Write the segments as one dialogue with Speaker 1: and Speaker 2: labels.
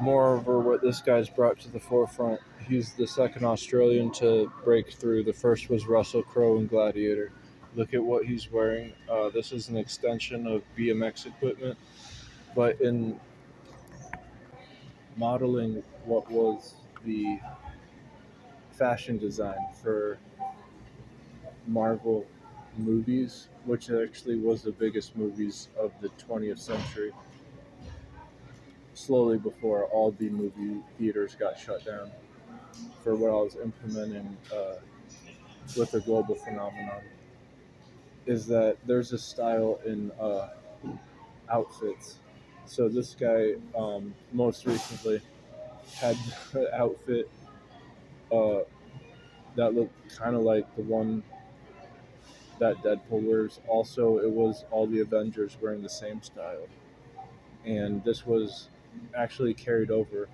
Speaker 1: Moreover, what this guy's brought to the forefront, he's the second Australian to break through. The first was Russell Crowe in Gladiator. Look at what he's wearing. This is an extension of BMX equipment, but in modeling what was the fashion design for Marvel movies, which actually was the biggest movies of the 20th century, slowly before all the movie theaters got shut down for what I was implementing with the global phenomenon, is that there's a style in outfits. So this guy most recently had an outfit uh, that looked kind of like the one that Deadpool wears. Also, it was all the Avengers wearing the same style. And this was actually carried over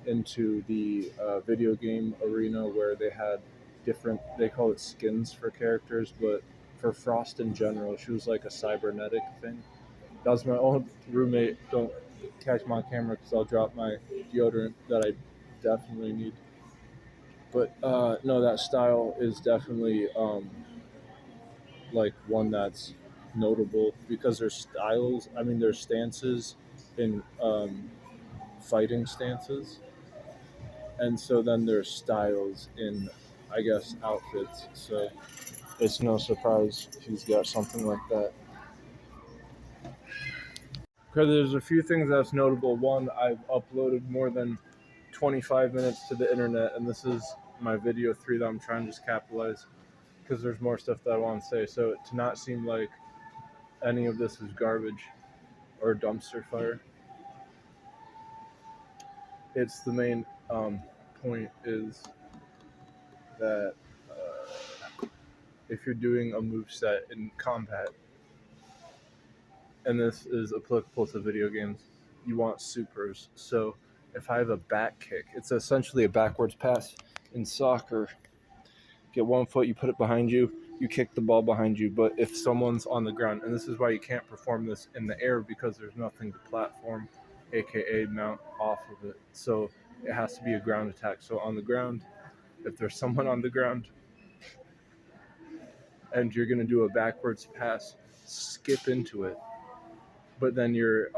Speaker 1: into the video game arena where they had different, they call it skins for characters, but for Frost in general, she was like a cybernetic thing. That was my old roommate. Don't catch my camera because I'll drop my deodorant that I definitely need. But no, that style is definitely like one that's notable because there's styles. I mean, there's stances in fighting stances, and so then there's styles in, I guess, outfits. So it's no surprise he's got something like that. Because there's a few things that's notable. One, I've uploaded more than 25 minutes to the internet, and this is my video 3 that I'm trying to just capitalize because there's more stuff that I want to say. So to not seem like any of this is garbage or dumpster fire, it's the main point is that if you're doing a move set in combat, and this is applicable to video games, you want supers. So if I have a back kick, it's essentially a backwards pass in soccer. Get 1 foot, you put it behind you, you kick the ball behind you. But if someone's on the ground, and this is why you can't perform this in the air because there's nothing to platform, aka mount off of it. So it has to be a ground attack. So on the ground, if there's someone on the ground and you're going to do a backwards pass, skip into it. But then you're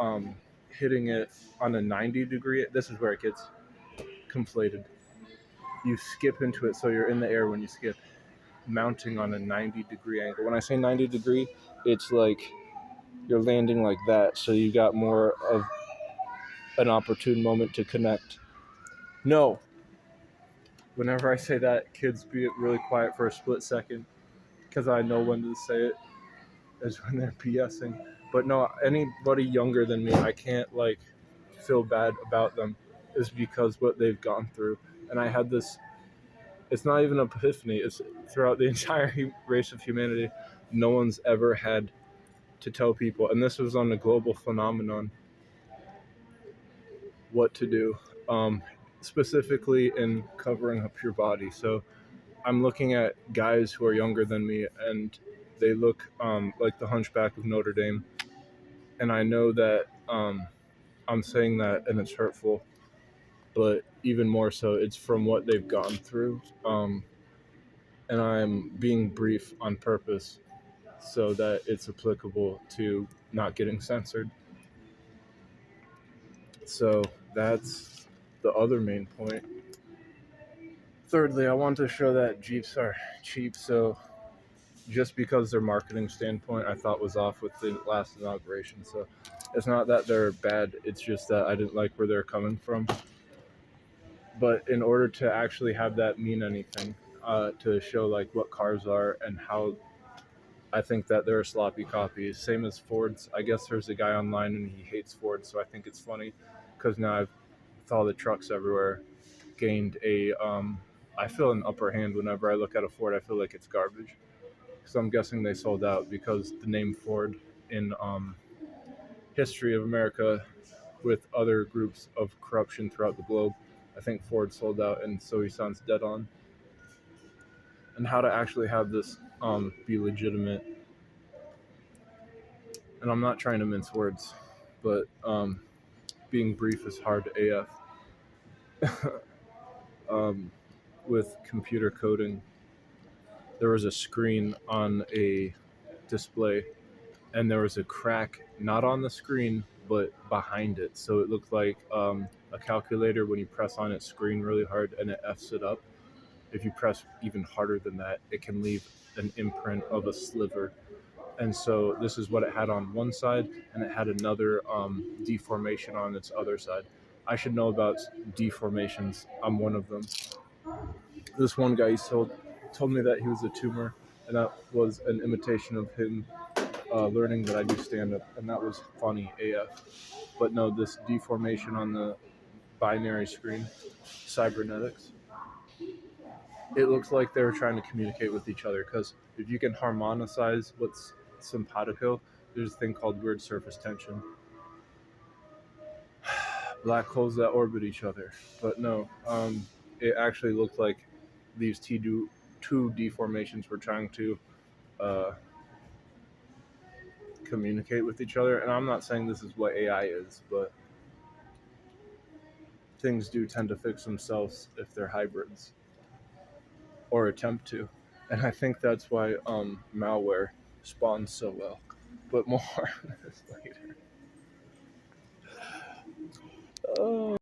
Speaker 1: hitting it on a 90 degree. This is where it gets conflated. You skip into it, so you're in the air when you skip, mounting on a 90-degree angle. When I say 90-degree, it's like you're landing like that, so you got more of an opportune moment to connect. No. Whenever I say that, kids be really quiet for a split second because I know when to say it is when they're BSing. But no, anybody younger than me, I can't like feel bad about them, is because what they've gone through. And I had this, it's not even an epiphany, it's throughout the entire race of humanity, no one's ever had to tell people, and this was on a global phenomenon, what to do, specifically in covering up your body. So I'm looking at guys who are younger than me, and they look like the Hunchback of Notre Dame, and I know that I'm saying that and it's hurtful, but even more so, it's from what they've gone through. And I'm being brief on purpose so that it's applicable to not getting censored. So that's the other main point. Thirdly, I want to show that Jeeps are cheap. So just because their marketing standpoint I thought was off with the last inauguration. So it's not that they're bad. It's just that I didn't like where they're coming from. But in order to actually have that mean anything, to show like what cars are and how I think that they're a sloppy copy, same as Ford's. I guess there's a guy online and he hates Ford, so I think it's funny because now I've, with all the trucks everywhere, gained a I feel an upper hand whenever I look at a Ford. I feel like it's garbage because I'm guessing they sold out because the name Ford in history of America with other groups of corruption throughout the globe, I think Ford sold out, and so he sounds dead on. And how to actually have this be legitimate. And I'm not trying to mince words, but being brief is hard AF. um, with computer coding, there was a screen on a display, and there was a crack not on the screen but behind it. So it looked like a calculator when you press on its screen really hard and it f's it up. If you press even harder than that, it can leave an imprint of a sliver. And so this is what it had on one side, and it had another deformation on its other side. I should know about deformations. I'm one of them. This one guy told me that he was a tumor, and that was an imitation of him learning that I do stand up, and that was funny AF. But no, this deformation on the binary screen, cybernetics, it looks like they were trying to communicate with each other, because if you can harmonicize what's simpatico, there's a thing called weird surface tension. Black holes that orbit each other. But no, it actually looked like these two deformations were trying to uh, communicate with each other. And I'm not saying this is what AI is, but things do tend to fix themselves if they're hybrids or attempt to. And I think that's why malware spawns so well. But more on this later. Oh.